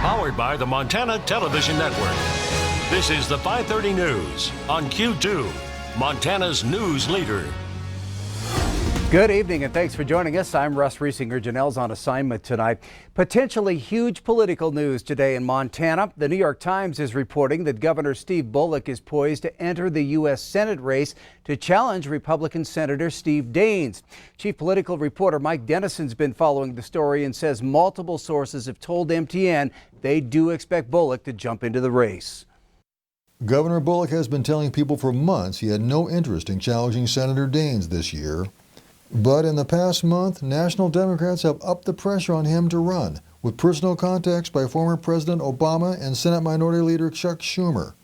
Powered by the Montana Television Network. This is the 530 News on Q2, Montana's news leader. Good evening and thanks for joining us. I'm Russ Riesinger. Janelle's on assignment tonight. Potentially huge political news today in Montana. The New York Times is reporting that Governor Steve Bullock is poised to enter the U.S. Senate race to challenge Republican Senator Steve Daines. Chief political reporter Mike Dennison's been following the story and says multiple sources have told MTN they do expect Bullock to jump into the race. Governor Bullock has been telling people for months he had no interest in challenging Senator Daines this year. But in the past month, national Democrats have upped the pressure on him to run, with personal contacts by former President Obama and Senate Minority Leader Chuck Schumer.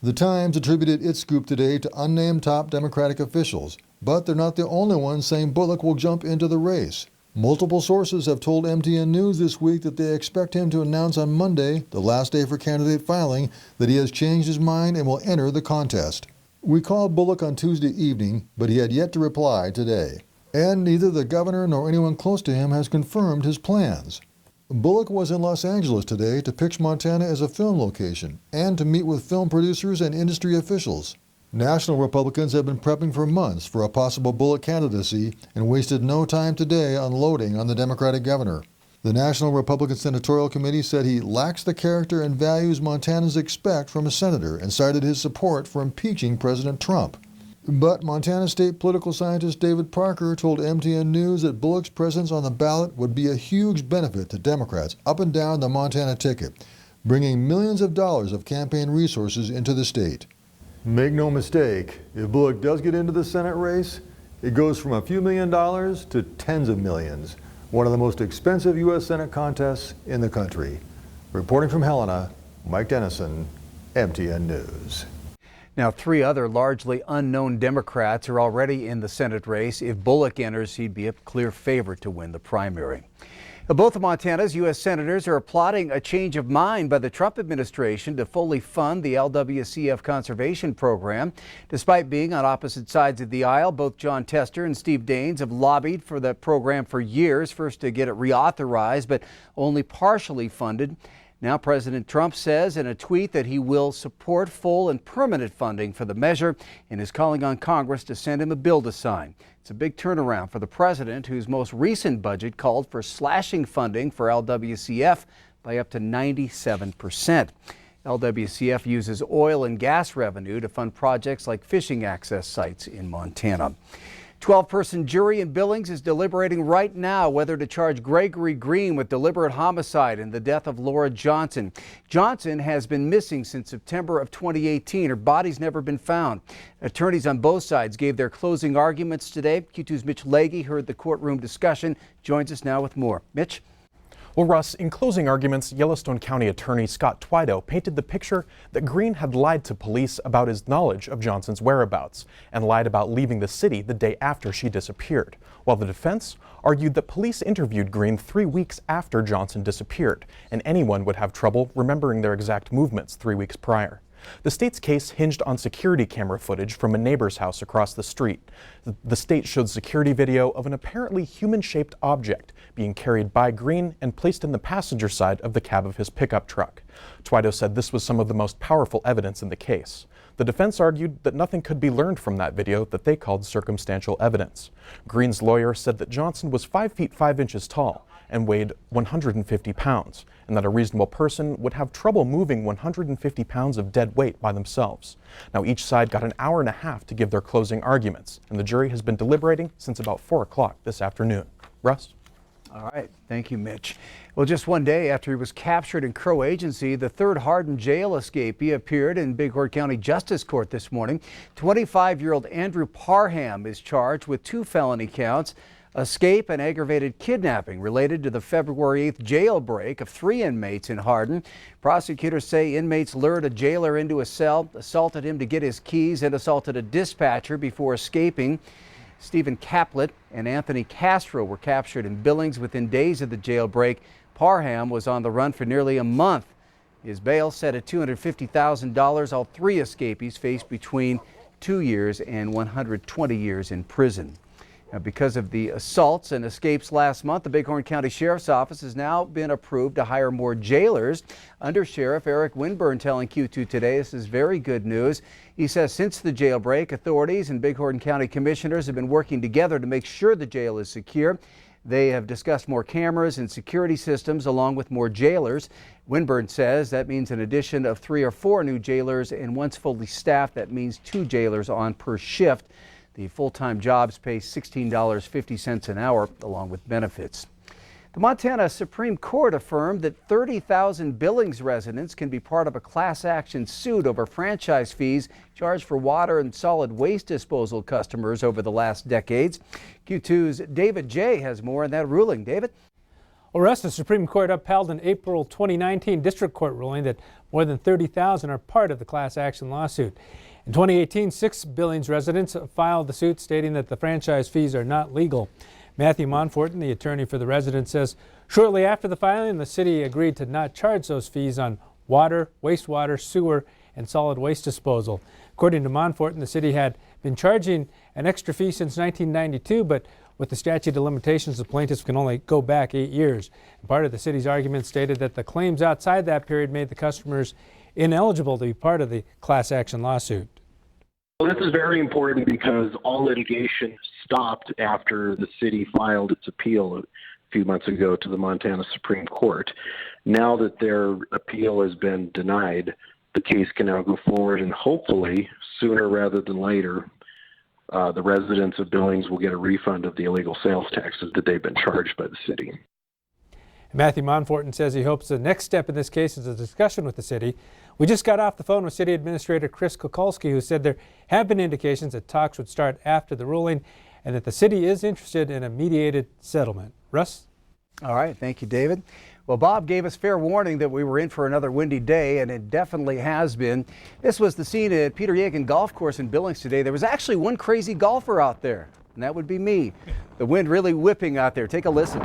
The Times attributed its scoop today to unnamed top Democratic officials, but they're not the only ones saying Bullock will jump into the race. Multiple sources have told MTN News this week that they expect him to announce on Monday, the last day for candidate filing, that he has changed his mind and will enter the contest. We called Bullock on Tuesday evening, but he had yet to reply today. And neither the governor nor anyone close to him has confirmed his plans. Bullock was in Los Angeles today to pitch Montana as a film location and to meet with film producers and industry officials. National Republicans have been prepping for months for a possible Bullock candidacy and wasted no time today unloading on the Democratic governor. The National Republican Senatorial Committee said he lacks the character and values Montanans expect from a senator and cited his support for impeaching President Trump. But Montana State political scientist David Parker told MTN News that Bullock's presence on the ballot would be a huge benefit to Democrats up and down the Montana ticket, bringing millions of dollars of campaign resources into the state. Make no mistake, if Bullock does get into the Senate race, it goes from a few $1 million to tens of millions, one of the most expensive U.S. Senate contests in the country. Reporting from Helena, Mike Dennison, MTN News. Now, three other largely unknown Democrats are already in the Senate race. If Bullock enters, he'd be a clear favorite to win the primary. Both of Montana's U.S. senators are applauding a change of mind by the Trump administration to fully fund the LWCF conservation program. Despite being on opposite sides of the aisle, both Jon Tester and Steve Daines have lobbied for the program for years, first to get it reauthorized, but only partially funded. Now President Trump says in a tweet that he will support full and permanent funding for the measure and is calling on Congress to send him a bill to sign. It's a big turnaround for the president, whose most recent budget called for slashing funding for LWCF by up to 97%. LWCF uses oil and gas revenue to fund projects like fishing access sites in Montana. 12-person jury in Billings is deliberating right now whether to charge Gregory Green with deliberate homicide in the death of Laura Johnson. Johnson has been missing since September of 2018. Her body's never been found. Attorneys on both sides gave their closing arguments today. Q2's Mitch Leahy heard the courtroom discussion. Joins us now with more. Mitch? Well, Russ, in closing arguments, Yellowstone County Attorney Scott Twido painted the picture that Green had lied to police about his knowledge of Johnson's whereabouts and lied about leaving the city the day after she disappeared, while the defense argued that police interviewed Green 3 weeks after Johnson disappeared, and anyone would have trouble remembering their exact movements 3 weeks prior. The state's case hinged on security camera footage from a neighbor's house across the street. The state showed security video of an apparently human-shaped object being carried by Green and placed in the passenger side of the cab of his pickup truck. Twido said this was some of the most powerful evidence in the case. The defense argued that nothing could be learned from that video that they called circumstantial evidence. Green's lawyer said that Johnson was 5 feet 5 inches tall and weighed 150 pounds, and that a reasonable person would have trouble moving 150 pounds of dead weight by themselves. Now, each side got an hour and a half to give their closing arguments, and the jury has been deliberating since about 4 o'clock this afternoon. Russ? All right. Thank you, Mitch. Well, just one day after he was captured in Crow Agency, the third hardened jail escapee appeared in Bighorn County Justice Court this morning. 25-year-old Andrew Parham is charged with 2 felony counts: escape and aggravated kidnapping related to the February 8th jailbreak of 3 inmates in Hardin. Prosecutors say inmates lured a jailer into a cell, assaulted him to get his keys, and assaulted a dispatcher before escaping. Stephen Caplet and Anthony Castro were captured in Billings within days of the jailbreak. Parham was on the run for nearly a month. His bail set at $250,000. All 3 escapees face between 2 years and 120 years in prison. Now, because of the assaults and escapes last month, the Bighorn County Sheriff's Office has now been approved to hire more jailers. Under Sheriff Eric Winburn telling Q2 today this is very good news. He says since the jailbreak, authorities and Bighorn County commissioners have been working together to make sure the jail is secure. They have discussed more cameras and security systems along with more jailers. Winburn says that means an addition of 3 or 4 new jailers, and once fully staffed, that means 2 jailers on per shift. The full-time jobs pay $16.50 an hour along with benefits. The Montana Supreme Court affirmed that 30,000 Billings residents can be part of a class action suit over franchise fees charged for water and solid waste disposal customers over the last decades. Q2's David J. has more on that ruling. David? Well, Russ, the Supreme Court upheld an April 2019 district court ruling that more than 30,000 are part of the class action lawsuit. In 2018, 6 Billings residents filed the suit stating that the franchise fees are not legal. Matthew Monforton, the attorney for the residents, says shortly after the filing, the city agreed to not charge those fees on water, wastewater, sewer, and solid waste disposal. According to Monforton, the city had been charging an extra fee since 1992, but with the statute of limitations, the plaintiffs can only go back 8 years. And part of the city's argument stated that the claims outside that period made the customers ineligible to be part of the class action lawsuit. Well, this is very important because all litigation stopped after the city filed its appeal a few months ago to the Montana Supreme Court. Now that their appeal has been denied, the case can now go forward, and hopefully sooner rather than later, the residents of Billings will get a refund of the illegal sales taxes that they've been charged by the city. Matthew Monforton says he hopes the next step in this case is a discussion with the city. We just got off the phone with City Administrator Chris Kukulski, who said there have been indications that talks would start after the ruling and that the city is interested in a mediated settlement. Russ? All right. Thank you, David. Well, Bob gave us fair warning that we were in for another windy day, and it definitely has been. This was the scene at Peter Yegan Golf Course in Billings today. There was actually one crazy golfer out there, and that would be me. The wind really whipping out there. Take a listen.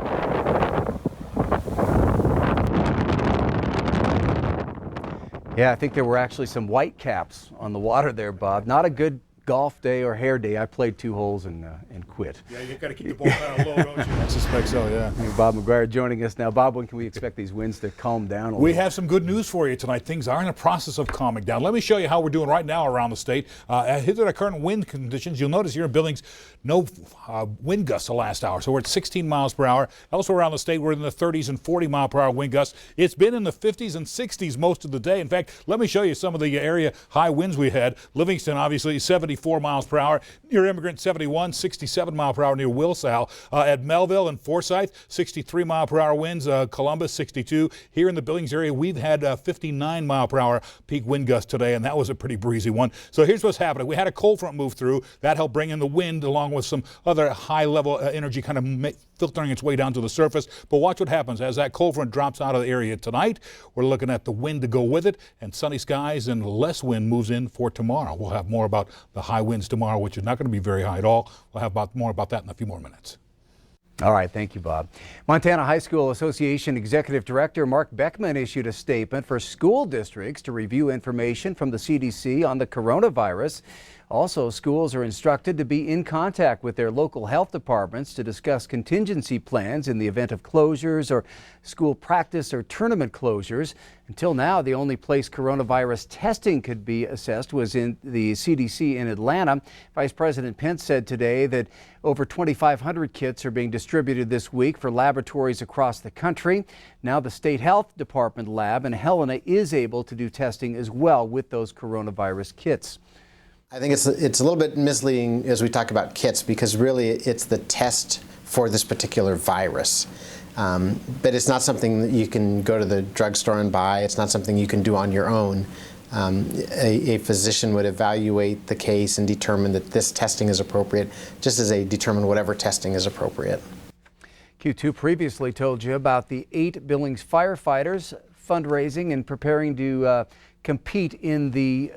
Yeah, I think there were actually some white caps on the water there, Bob. Not a good golf day or hair day. I played 2 holes and quit. Yeah, you've got to keep the ball kind of low, don't you? I suspect so, yeah. Bob McGuire joining us now. Bob, when can we expect these winds to calm down a little? We have some good news for you tonight. Things are in the process of calming down. Let me show you how we're doing right now around the state. Here's our current wind conditions. You'll notice here in Billings, no wind gusts the last hour. So we're at 16 miles per hour. Elsewhere around the state, we're in the 30s and 40 mile per hour wind gusts. It's been in the 50s and 60s most of the day. In fact, let me show you some of the area high winds we had. Livingston, obviously, 74 miles per hour. Near Immigrant, 71, 67 mile per hour near Wilsall. At Melville and Forsyth, 63 mile per hour winds. Columbus, 62. Here in the Billings area, we've had 59 mile per hour peak wind gusts today, and that was a pretty breezy one. So here's what's happening. We had a cold front move through. That helped bring in the wind along with some other high level energy kind of filtering its way down to the surface. But watch what happens as that cold front drops out of the area tonight. We're looking at the wind to go with it, and sunny skies and less wind moves in for tomorrow. We'll have more about the high winds tomorrow, which is not going to be very high at all. We'll have more about that in a few more minutes. All right, thank you, Bob. Montana High School Association Executive Director Mark Beckman issued a statement for school districts to review information from the CDC on the coronavirus. Also, schools are instructed to be in contact with their local health departments to discuss contingency plans in the event of closures or school practice or tournament closures. Until now, the only place coronavirus testing could be assessed was in the CDC in Atlanta. Vice President Pence said today that over 2,500 kits are being distributed this week for laboratories across the country. Now the State Health Department lab in Helena is able to do testing as well with those coronavirus kits. I think it's a little bit misleading as we talk about kits, because really it's the test for this particular virus. But it's not something that you can go to the drugstore and buy. It's not something you can do on your own. A physician would evaluate the case and determine that this testing is appropriate, just as they determine whatever testing is appropriate. Q2 previously told you about the 8 Billings firefighters fundraising and preparing to compete in the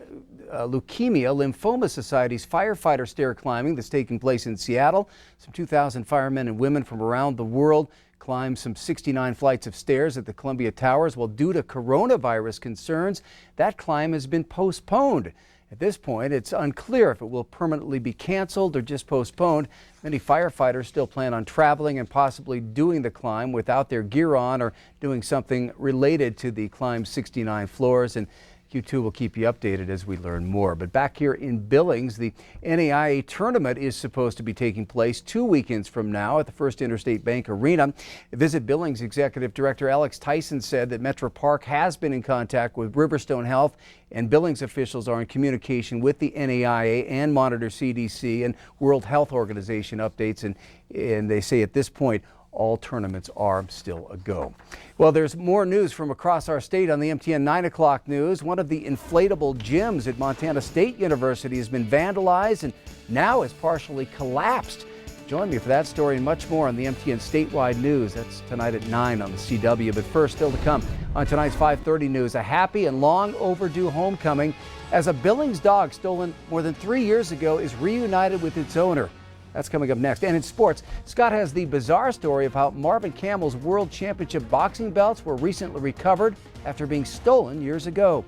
Leukemia Lymphoma Society's firefighter stair climbing that's taking place in Seattle. Some 2,000 firemen and women from around the world climb some 69 flights of stairs at the Columbia Towers. Well, due to coronavirus concerns, that climb has been postponed. At this point, it's unclear if it will permanently be canceled or just postponed. Many firefighters still plan on traveling and possibly doing the climb without their gear on or doing something related to the climb's 69 floors. And Q2 will keep you updated as we learn more. But back here in Billings, the NAIA tournament is supposed to be taking place 2 weekends from now at the First Interstate Bank Arena. Visit Billings Executive Director Alex Tyson said that Metro Park has been in contact with Riverstone Health, and Billings officials are in communication with the NAIA and monitor CDC and World Health Organization updates. And they say at this point, all tournaments are still a go. Well, there's more news from across our state on the MTN 9 o'clock news. One of the inflatable gyms at Montana State University has been vandalized and now is partially collapsed. Join me for that story and much more on the MTN statewide news. That's tonight at 9 on the CW. But first, still to come on tonight's 5:30 news, a happy and long overdue homecoming as a Billings dog stolen more than 3 years ago is reunited with its owner. That's coming up next. And in sports, Scott has the bizarre story of how Marvin Campbell's World Championship boxing belts were recently recovered after being stolen years ago.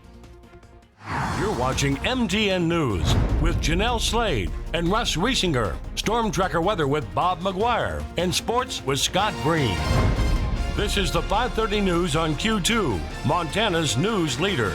You're watching MTN News with Janelle Slade and Russ Riesinger. Storm Tracker weather with Bob McGuire. And sports with Scott Green. This is the 5:30 news on Q2, Montana's news leader.